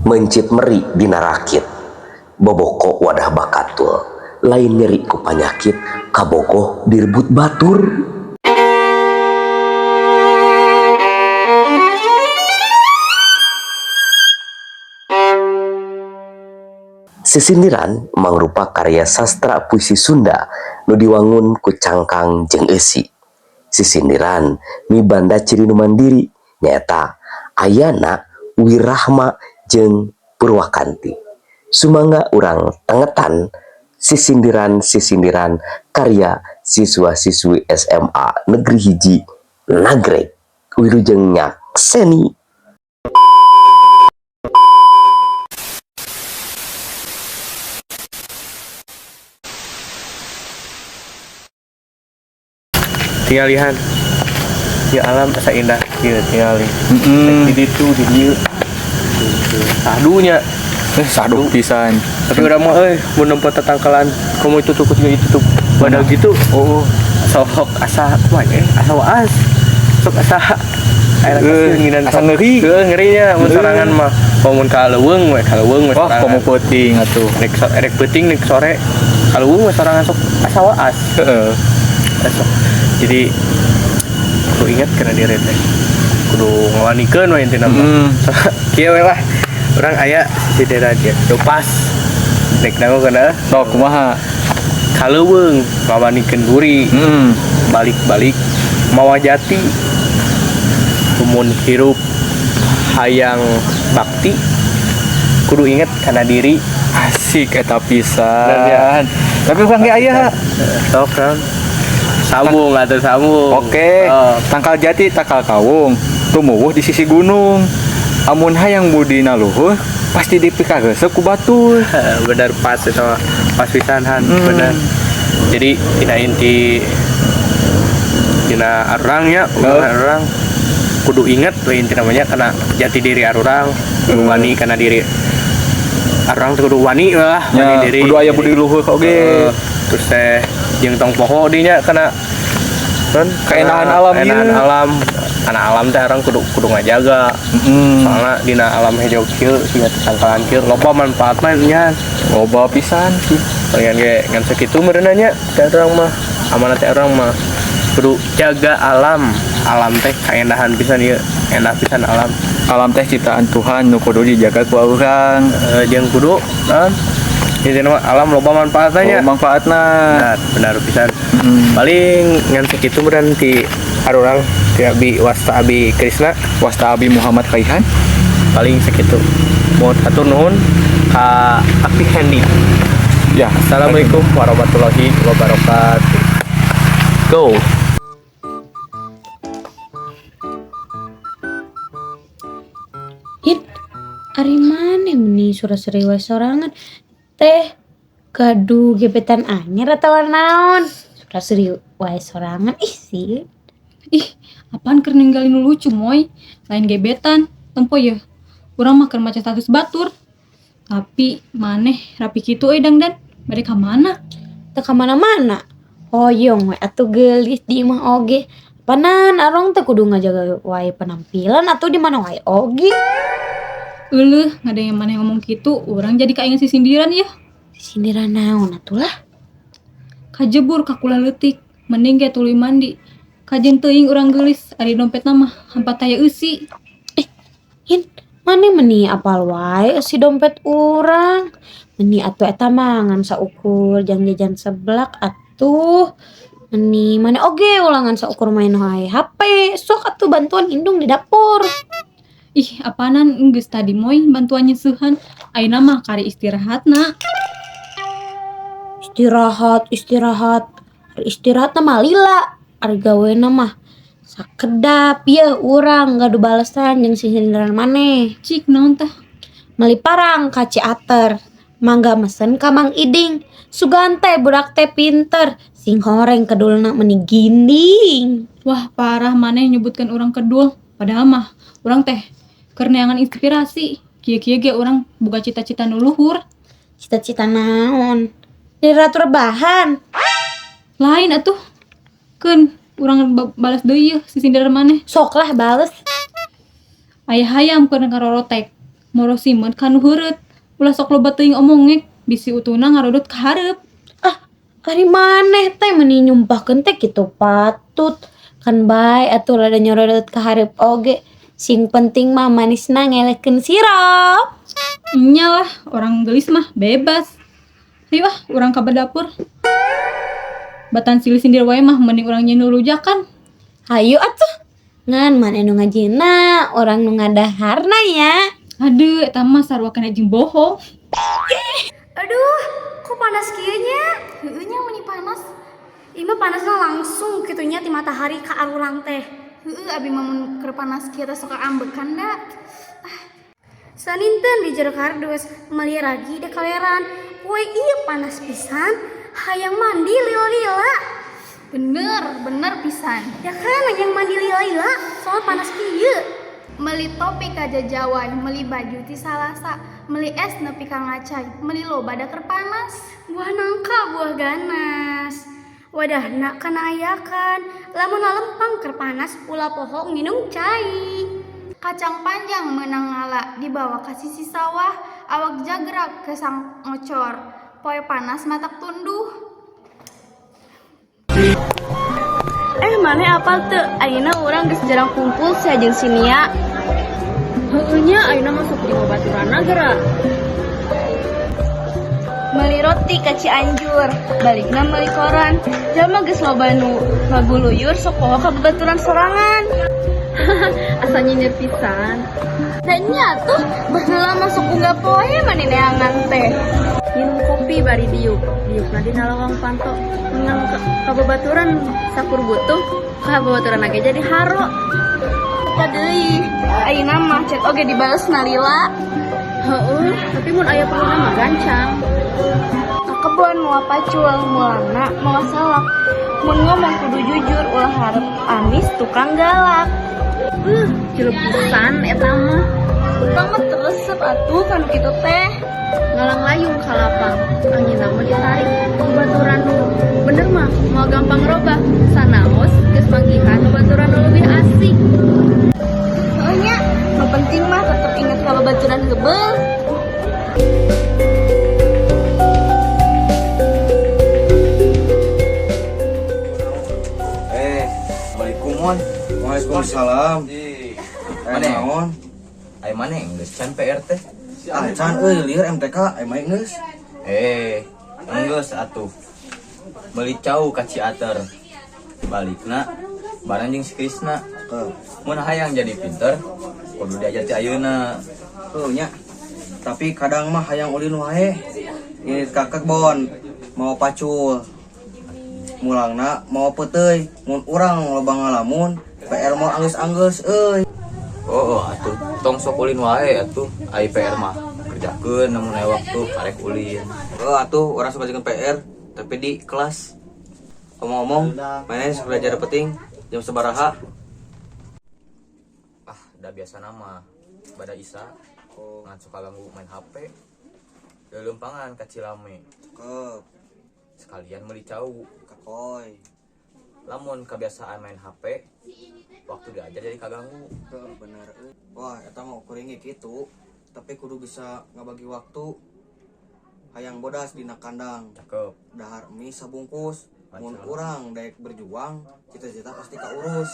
mencit meri dina rakit boboko wadah bakatul lain nyeri ku panyakit kabogoh direbut batur. Sisindiran mangrupa karya sastra puisi Sunda nu diwangun ku Cangkang jeung Eusi. Sisindiran mibanda ciri nu mandiri nyaeta ayana Wirahma jeung Purwakanti. Sumangga urang tengetan sisindiran karya siswa-siswi SMA Negeri Hiji Nagreg Wilujeng Nyakseni. Tinggalihan ya alam asa indah kieu tingali di ditu di dieu sadunya Sadu pisan. tapi udah mah mun nempo tatangkalan komo itu tuh itu badak gitu sok asa kumaha asa waas sok asa aya nginan asa ngeri ngerinya mun sorangan mah mun kaleuweung we wah komo peuting atuh rek peuting nek sore kaleuweung we sorangan sok asa waas heeh jadi aku ingat kena diri teh kudu ngawanikeun we intina mah kieu we lah urang aya sidera dia dopas nek nango kana sok kumaha kaleuweung ngawanikeun duri balik-balik mawa jati kumun hirup hayang bakti kudu inget kana diri asik eta pisan tapi bukan ge aya sok kan sambung atau sambung. Oke. Tangkal jati takal kawung. Tumuwuh di sisi gunung. Amun hayang budina luhur pasti dipikageuseuh ku batur. Bener pas itu pas pisanhan bener. Jadi tina inti tina arurangnya arurang kudu inget we inti namanya kana jati diri arurang wani kana diri arurang kudu wani lah wani diri. Kudu aya budi luhur oge. Terus teh jeung tong poho dinya kana kan kaenahan alam anak alam teh orang kudu ngajaga soalnya dina alam hijau kieu sia tangkalan kieu loba manfaatna nya loba pisan sih palingan ge ngan sakitu meureunna nya teh urang mah amanah teh urang mah kudu jaga alam teh kaendahan pisan ieu endah pisan alam teh ciptaan Tuhan nu kudu dijaga ku urang jeung kudu naon jadi alam loba manfaatnya benar pisan paling ngan sakitu meureun ti arurang ti abi wasta abi Krisna wasta abi Muhammad Kaihan paling sakitu mohon hatur nuhun ka Akti Hendy ya assalamualaikum warahmatullahi wabarakatuh go Hit ari maneh meni sura-suri wae sorangan teh gaduh gebetan anyar atau naon sura-suri wae sorangan sih apaan keur ninggalin lucu moy lain gebetan tempo ya urang mah keur maca status batur tapi maneh rapi kitu dangdan bade ka mana teu ka mana-mana hoyong we atuh geulis di imah oge panan arong teh kudu ngajaga wae penampilan atau di mana wae oge Euleuh ngadenge maneh ngomong kitu urang jadi kainget si sindiran ya sindiran naon atulah kajebur kakula leutik mending ge tuluy mandi kajen teuing urang geulis ari dompetna mah hampat aya eusi hin maneh meni apal wae si dompet urang meni atuh eta mah ngan saukur jang jajan seblak atuh meni maneh oge ulangan saukur main wae HP sok atuh bantuan indung di dapur apanan geus tadi moy bantuan nyeusehan ayeuna mah kari istirahatna istirahatna mah lila ari gawena mah sakedap ya urang gaduh balesan jeung sindiran maneh cik naon tah meuli parang ka Ciater mangga mesen ka Mang Iding sugan teh budak teh pinter sing horeng kedulna meni ginding wah parah maneh nyebutkan urang kedul padahal mah urang teh keur neangan inspirasi kieu-kieu ge urang boga cita-cita nu luhur cita-cita naon di ratu rebahan lain atuh keun urang balas deui si sindiran maneh sok lah bales aya hayam keur ngarorotek morosimeun kanu heureut. Ulah sok loba teuing omongek bisi utuna ngarodot ka hareup. Ari maneh teh meni nyumpahkeun teh kitu patut. Kan bae atuh rada nyorodot ka hareup oge. Sing penting mah manisna ngelekeun sirop. Nyalah, orang gelis mah bebas. Ayo urang ka dapur. Batan silih sindir wae mah mending urang nyeun rujakan. Hayu atuh. Ngan maneh nu ngajina, orang nu ngadaharna ya. Aduh, eta mah sarua kana jeung bohong. Aduh, kok panas kieu nya? Heueuh nya meni panas. Ieu mah panasna langsung kitu nya ti matahari ka arulang teh. Heueuh abi mah mun keur panas kieu teh sok ambekan da. Saninten di jero kardus meuli ragi da kaleran. Poe ieu panas pisan, hayang mandi lila-lila. Bener pisan. Ya kan hayang mandi lila-lila, soal panas kieu. Meuli topi ka jajawai, meuli baju ti salasa, meuli es nepi ka ngacai, meuli loba da keur panas. Buah nangka, buah ganas. Wadahna kana ayakan, lamun lempang keur panas ulah poho minum cai. Kacang panjang meunang ngala dibawa ka sisi sawah, awak jagrak ke sang ngocor. Poe panas matak tunduh. Maneh apal teu? Ayeuna urang geus jarang kumpul sajeung si Nia. Heueuh nya ayeuna masuk di babaturanna geura. Meuli roti ka Cianjur, balikna meuli koran. Jalma geus loba nu ngaguluyur sok poho ka babaturan sorangan. Asa nyindir pisan. Da nya tuh baheula masuk unggah poe mani neangan teh. Minum kopi bari diukna dina lawang panto. Menang ka babaturan sakur butuh, ka babaturanage jadi haro. Kadeui, ayeuna mah chat oge dibales nalila. Heueuh, tapi mun aya panguna mah gancang. Ka kebon moal pacul, mulana moal salak. Mun ngomong kudu jujur, ulah hareup amis tukang galak. Jelek pisan eta mah. Urang mah teresep atuh kanu kitu teh. Ngalang layung ka lapang, anjeunna mah ditarik babaturan nu bener mah moal gampang robah. Sanaos geus panggihan babaturan nu leuwih asik. Heueuh nya, nu penting mah tetep inget ka babaturan heubeul. Assalamualaikum mon. Waalaikumsalam. Mane? Naon? Ai mane geus can PR teh? Can euy lieur MTK aya mah geus. Geus atuh. Meuli cau ka Ciater. Balikna bareng jeung si Krisna. Mun hayang jadi pinter, kudu diajar ti ayeuna. Heuh nya. Tapi kadang mah hayang ulin wae. Ini ka kebon mau pacul. Mulangna mau peuteuy. Mun urang loba ngalamun, PR mau anggeus-anggeus euy. Atuh tong sok ulin wae atuh. Ai PR mah kerjakeun namun aya waktu arek ulin. Atuh urang suka jeung PR tapi di kelas. Ngomong-ngomong, mana sok belajar penting jam sabaraha? Da biasa nama bada Isa. Ngan suka ganggu main HP. Leuleumpangan ka Cilame. Sekalian meuli cau. Kakoy. Lamun kebiasaan main HP, waktu diajar jadi kaganggu. Bener. Wah, eta mah kuring kitu, tapi kudu bisa ngabagi waktu. Hayang bodas dina kandang. Cakep. Dahar mie sabungkus. Mun urang daek berjuang, cita-cita pasti kaurus.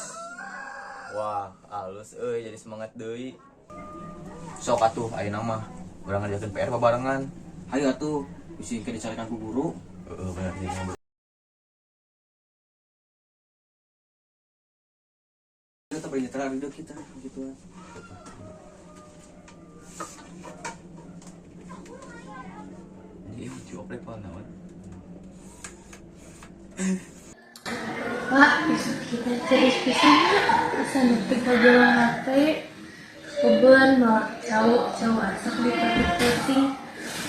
Wah, alus euy jadi semangat deui. Sok atuh ayeuna mah urang ngajakeun PR babarengan. Hayu atuh, bisi ke dicarikan ku guru. Bener sih. Kita berjatra hidup kita gitu. Iya, jawab level naon. Pak, besok kita serius pisan asa nepi ka jalan hate. Beban malah cau asak di pusing.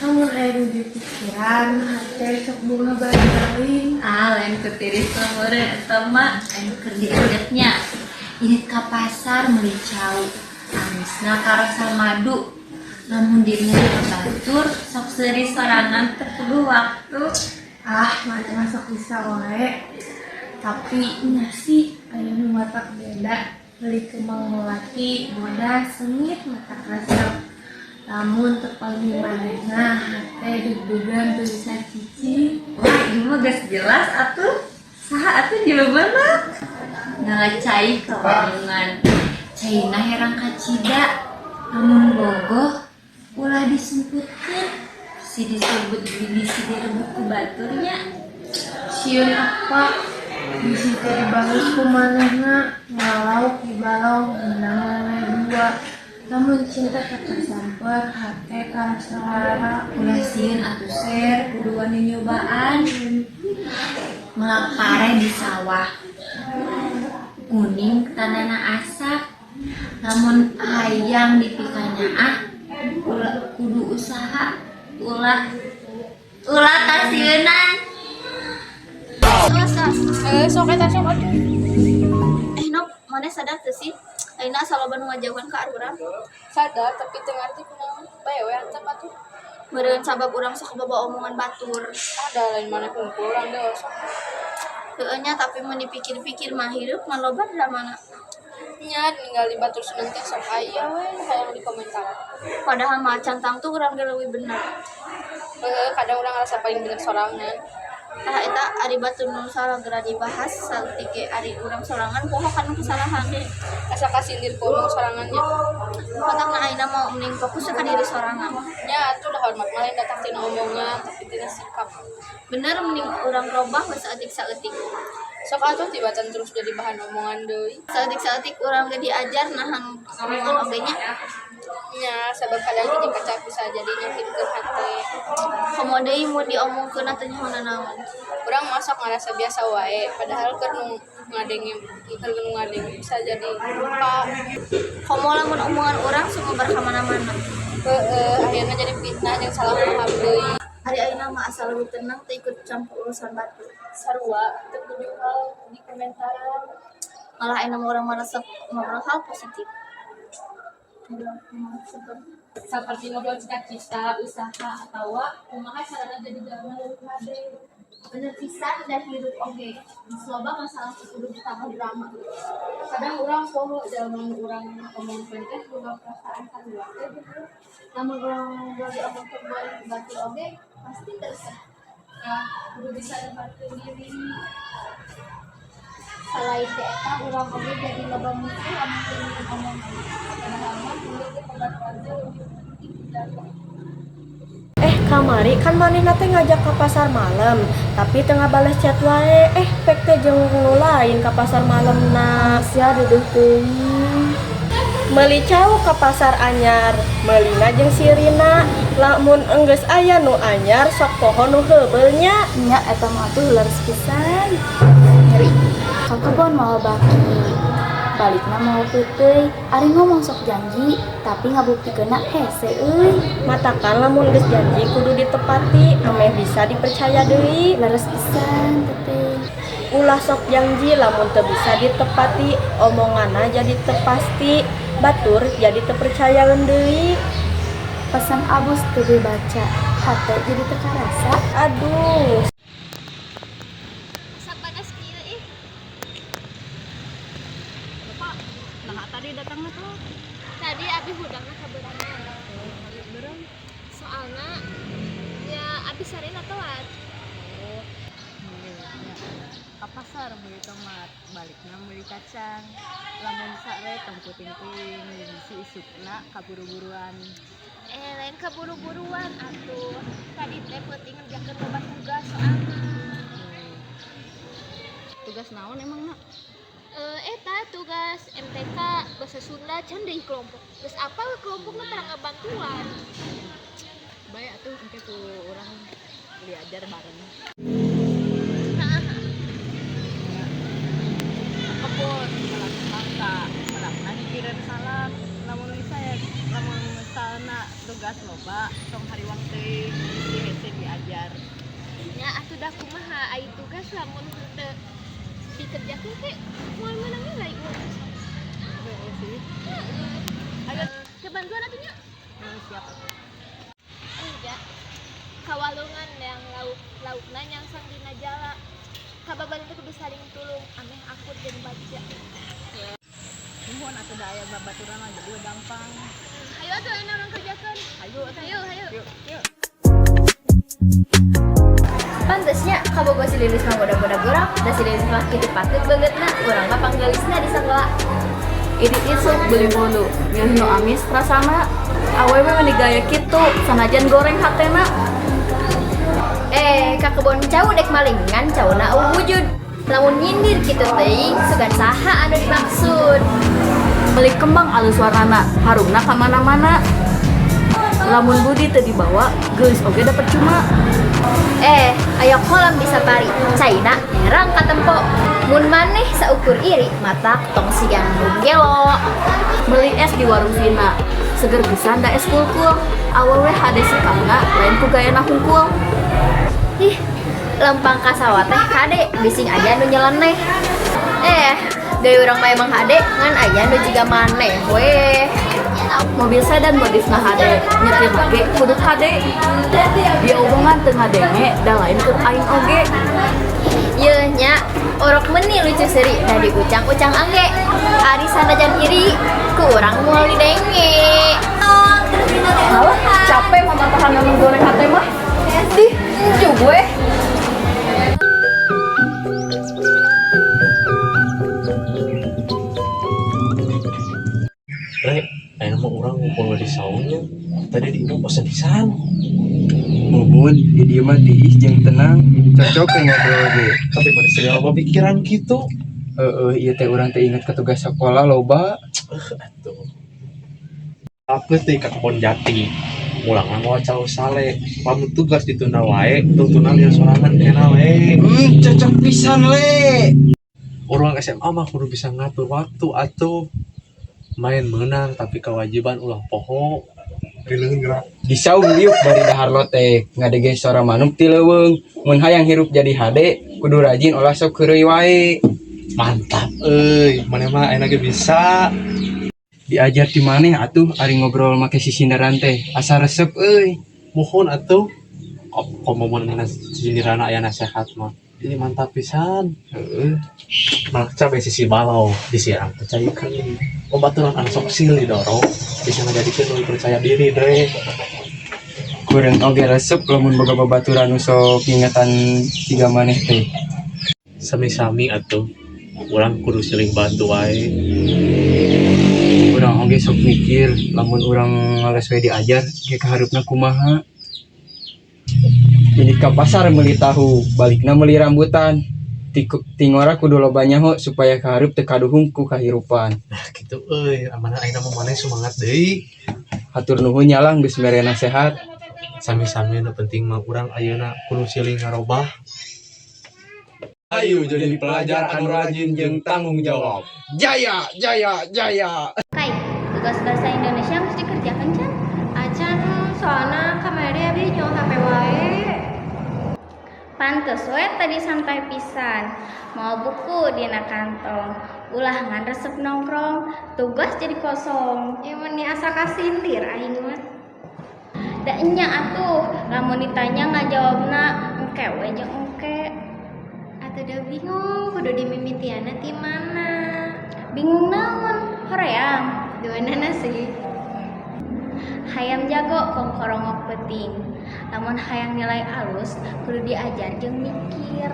Namun aya di pikiran hate sok bunga balik. Lain ketiris kemarin eta mah anu keur diingetnya. Inget ka pasar meuli cau. Amisna karasa madu. Namun dirinya di batur sok seuri sorangan teu kudu waktu. Macam sok bisa wae. Tapi nasi aya nu matak beda. Beli kembang melati, bodas, sengit, mata kasar. Lamun tepalmi manehna hate deg-degan teu bisa cici. Wah, ieu mah geus jelas atuh. Saha atuh jawabanna? Ngacai ke warungan. Caina herang kacida. Lamun bogoh ulah disumputkeun. Si disebut bini si direbut ku baturnya. Sieun apa? Bisi teh dibagus ku manehna. Ngalauk dibalau menang dua. Namun cinta kata samper, hati ka selera. Ulah sieun atuh ser, kudu wani nyobaan. Melapare di sawah, kuning tanana asap. Namun hayang dipikanya kudu usaha. Ulah tasieunan. Sok eta sok atuh. Nok, mana sadar teu sih? Ayeuna saloba nu ngajauhan ka urang. Sadar, tapi teu ngarti kunaon. Bae we antep atuh. Meureun sabab urang sok boba omongan batur. Ada lain mana kumpul urang deui sok. Heueuh nya, tapi mun dipikir-pikir mah hirup mah loba dramana. Nya ninggali batur seneng teh sok aya we hayang di komentar. Padahal mah cantang tuh urang ge leuwih bener. Kadang urang ngerasa paling bener sorangan. Tah eta ari batur nu salah geura dibahas saeutik ge ari urang sorangan poho kana kesalahan. Asa kasindir ku urang sorangan nya. Patangna ayeuna mah mending fokus ka diri sorangan. Nya atuh da hormat mah lain datang tina omongan tapi tina sikap. Bener mending urang robah we saeutik-saeutik. Sok atuh tibatan terus jadi bahan omongan deui. Saeutik-saeutik urang ge diajar nahan omongan oge nya. Nya sabab kadang hiji kaca bisa jadi nyakitkeun hate. Komo deui mun diomongkeun teh nyaho naon. Urang masak ngarasa biasa wae padahal keur nu ngadengi bisa jadi lupa. Komo lamun omongan urang sumebar ka mana-mana. Akhirna jadi fitnah jeung salah paham deui. Ari ayeuna mah asal leuwih tenang teu ikut campur urusan batur. Sarua teu kudu hal di komentaran. Malah ayeuna mah urang maresep ngobrol hal positif. Seperti ngobrol cita-cita, usaha, atau kumaha carana jadi dalam leuwih hade. Bener pisan dan hirup oge. Loba masalah kudu ditambah drama. Kadang urang poho zaman urang omongkeun teh boga perasaan kadua teh gitu. Namun urang lagi omongkeun batur oge pasti tersah. Nah, kudu bisa nempatin diri. Selain teh eta urang oge jadi loba musuh omongkeun omongan. Kamari kan manehna teh ngajak ke pasar malam, tapi tengah balas chat wae. Pek teh jeung nu lain ka pasar malemna. Sia deudeuk teuing. Meuli cau ka pasar anyar, meulina jeung sirina. Lamun enggeus aya nu anyar sok poho nu heubeul nya. Nya eta mah tuh leres pisan. Nyeri. Ka kebon mau baki. Balikna mau peuteui, ari ngomong sok janji, tapi ngabuktikeunna hese euy. Matakan lamun geus janji kudu ditepati, ameh bisa dipercaya deui. Leres pisan teteh. Ulah sok janji lamun teu bisa ditepati, omonganna jadi teu pasti, batur jadi teu percayaeun deui. Pesan abus teu dibaca, hate jadi teu karasa. Aduh. Tadi abi hudangna ka berangan. Soalna ya abi sarena telat. Ka pasar beli tomat, balikna beli kacang. Lamun sare temputing-ting si isukna kaburu-buruan. Lain kaburu-buruan atuh. Tadi teh penting ngerjakeun loba tugas soalna. Tugas naon emangna? Eta tugas MTK bahasa Sunda can deui kelompok. Geus apal kelompokna tara ngabantuan. Bae atuh engke ku urang diajar bareng. Kebon malak malakna dikirim salam. Lamun misalna tugas loba tong hariwang teh hese diajar. Nya atuh da kumaha ai tugas lamun teu dikerjakeun teh moal meunang nilai urang. Bener sih. Ada kebantuan atunya? Siap atuh. Enggak. Kawalungan yang laukna nyangsang dina jala. Kababan teh kudu saling tulung, ameh akur jeung baca. Nuhun atuh da aya babaturan mah jadi gampang. Hayu atuh ayeuna urang kerjakeun. Hayu. Pantasnya kabogo si Lilis mah boda-boda gorang, dan si Lilis mah kitu patut bangetna, urang mah panggelisna di sekolah. Idit isuk beli mulu, nyuh nu amis rasana. Awewe meni gaya kitu, sanajan goreng hatena. Ka kebon cau dek malingan cauna wujud. Lamun nyindir kitu teuing sugan saha anu dimaksud. Beli kembang alus warnana, harumna ka mana-mana. Lamun budi teu dibawa, geus oge dapet cuma. Aya kolam di sapari, caina herang katempo. Mun maneh saukur iri, mata tong sigan gelo. Beli es di warung Vina, seger pisan da es kulkul. Awewe hade sikapna, lain ku gayana hungkul. Ih, lempang kasawa teh kade, bising aja nu nyeleneh. Gaya urang mah emang hade, ngan aya nu jiga maneh we. Mobil sedan modifna hade, nyetir lagi kudu hade. Dia hubungan teu ngadenge, da lain keur aing oge. Yeuh nya, orok meuni lucu seuri da diucang-ucang angge. Ari sanajan iri, ku urang moal didenge. Capek mama tahan ngomong goreng hate mah. Dih, encu gue. Rek, ayo mah orang ngumpul di saungnya. Tadi di ibu pesan pisan. Bubun, di dieu mah tiis jeung tenang, cocok ke ngobrol ge. Tapi mana sih apa pikiran gitu? Ieu teh urang teh inget ke tugas sekolah loba. Atuh. Aku teh ka kebon jati. Mulangna mau cau sale. Pamun tugas ditunda wae, tuntunan yang sorangan kena we. Cocok pisan le. Orang SMA mah kudu bisa ngatur waktu atuh. Main menang tapi kewajiban ulah poho. Di saung liuk bari dahar lotek ngadege suara manuk ti leuweung. Mun hayang hirup jadi hade, kudu rajin olah sok keureuy wae. Mantap euy, mana mah enak ge bisa. Diajar di maneh atuh ari ngobrol make sisinderan teh. Asa resep euy. Mohon atuh. Komomun sindirana aya nasehat mah. Ini mantap pisan. Malah cabe sisi balau disiram percayakan. Pembaturan anu sok sil didorong bisa ngajadikeun lebih percaya diri deh. Kurang oge resep lamun boga babaturan nu sok ingatan siga maneh teh. Sami-sami atuh. Urang kudu sering bantu wae. Urang oge sok mikir lamun urang ngales we diajar ge kaharupna kumaha. Ini ka pasar meuli tahu, balikna meuli rambutan. Tingora kudu loba nyaho supaya kaharup teu kaduhung ku kahirupan. Nah kitu euy, amanah ayeuna mah maneh semangat deui. Hatur nuhun nya geus mere nasehat. Sami-sami nu penting mah urang ayeuna kudu silih ngarobah. Ayo jadi pelajar anu rajin jeung tanggung jawab. Jaya, jaya, jaya. Kai, tugas bahasa Indonesia mesti dikerjakan can? Acan, soalnya kamari abi jual HP wae. Pantes we tadi santai pisan. Mau buku dina kantong. Ulah ngan resep nongkrong, tugas jadi kosong. Emang nih asa kasindir aing mah. Da enya atuh, lamun ditanya ngajawabna engke we jeung engke. Atuh udah bingung, kudu dimimitiana ti mana. Bingung naon? Hoream. Duanana sih. Hayang jago kongkorongok penting. Lamun hayang nilai alus, kudu diajar jeung mikir.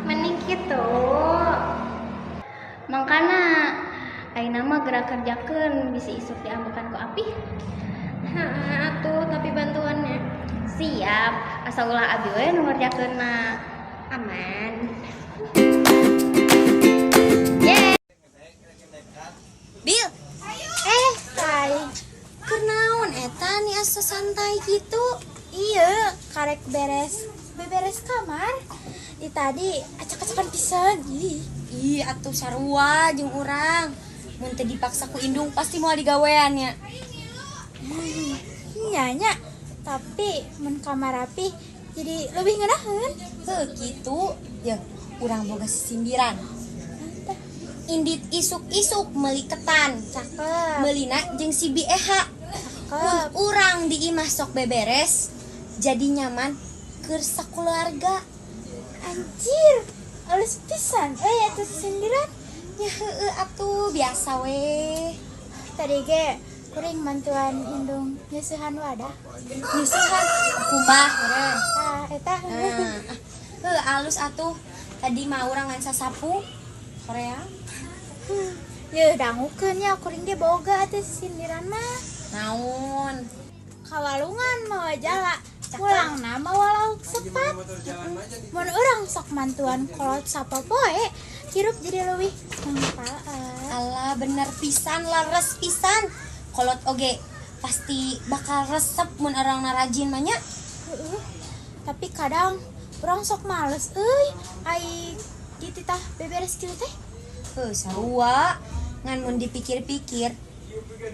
Mending kitu. Mangkana ayeuna mah gerak kerjakeun bisi isuk diambekan ku Apih. Atuh tapi bantuannya. Siap, asa ulah abi we nu ngerjakeunna. Aman. Bil. Kai. Kenaon eta nih asa santai gitu? Iya, karek beberes kamar. Di tadi acak-acakan pisan. Ih, atuh sarua jeung urang. Mun teu dipaksa ku indung pasti moal digawean nya. Nya, tapi mun kamar rapi jadi lebih ngeunaheun. Heuh, kitu. Ya, urang boga sindiran. Indit isuk-isuk meuli ketan. Cakep. Meulina jeung si Bieha. Mun urang di imah sok beberes, jadi nyaman keur sakeluarga. Anjir, alus pisan euy atuh sindiran. Ya heueuh atuh biasa we. Tadi ge kuring mantuan indung nyusuhan wadah. Nyusuhan kumbah meureun. Eta. Alus atuh. Tadi mah urang ngan sasapu Korea. Yeuh dangukeun nya kuring ge boga atuh sindiran mah. Naon? Kawalungan mawa jala. Pulangna mawa lauk sepat. Mun urang sok mantuan kolot sapopoe, hirup jadi leuwih manfaat. Alah bener pisan, leres pisan. Kolot oge pasti bakal resep mun urangna rajin mah nya. Tapi kadang urang sok males euy. Ai kitu tah beberes kieu teh. Sarua ngan mun dipikir-pikir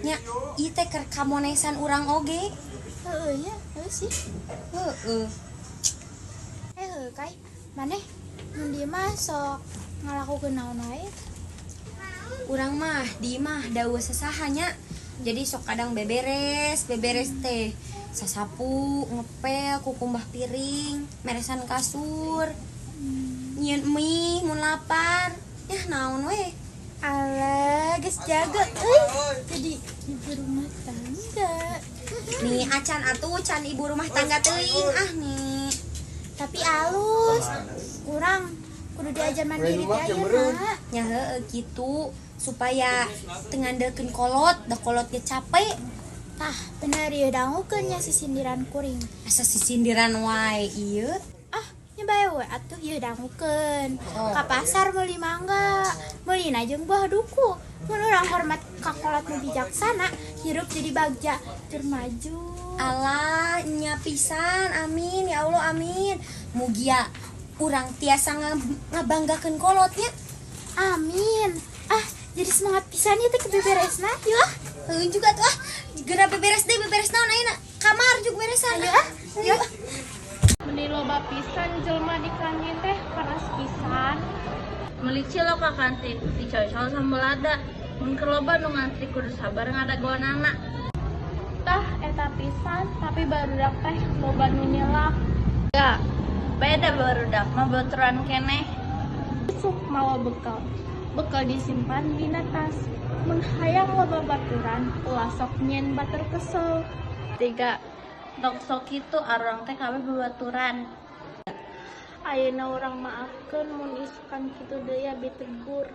nya ieu teh keur kamonesan urang oge. Heeh nya, heuh sih. Kai, maneh mun dieu mah sok ngalakukeun naon wae? Urang mah di mah daeuh sasaha nya. Jadi sok kadang beberes teh sasapu, ngepel, kukumbah piring, meresan kasur, nyieun mie mun lapar. Yah naon we? Alah, geus jaga euy. Jadi ibu rumah tangga. Nih acan atuh can ibu rumah tangga teuing nih. Tapi alus. Kurang kudu diajar mandiri teh ayeuna. Nya heueuh kitu supaya teu ngandeukeun kolot, da kolot ge capek. Tah, bener ieu dangukeun nya sisindiran kuring. Asa sisindiran wae ieu? Nya bae we atuh ieu dangukeun. Ka pasar meuli mangga, meulina jeung buah duku. Mun urang hormat ka kolot nu bijaksana, hirup jadi bagja termaju. Alah, nya pisan. Amin ya Allah, amin. Mugia urang tiasa ngabanggakeun kolotnya. Amin. Jadi semangat pisan ieu teh kebeberesna yeuh. Heuh juga tuh geura beberes deh, beberes naon ayeuna? Kamar juga beresan. Yeuh. Meni loba pisan jelema di kantin teh paras pisan. Meuli cilok ka kantin dicocol sambal lada. Mun keur loba nu ngantri kudu sabar ngadagoanana. Tah eta pisan, tapi barudak teh loba nu nyelak. Ya, beda barudak mah baturan keneh. Sok mawa bekal. Bekal disimpan dina tas. Mun hayang loba baturan, ulah sok nyieun batur kesel. 3. Dok sok kitu arurang teh kabeh babaturan. Ayeuna urang maafkeun mun isukan kitu deui abi tegur.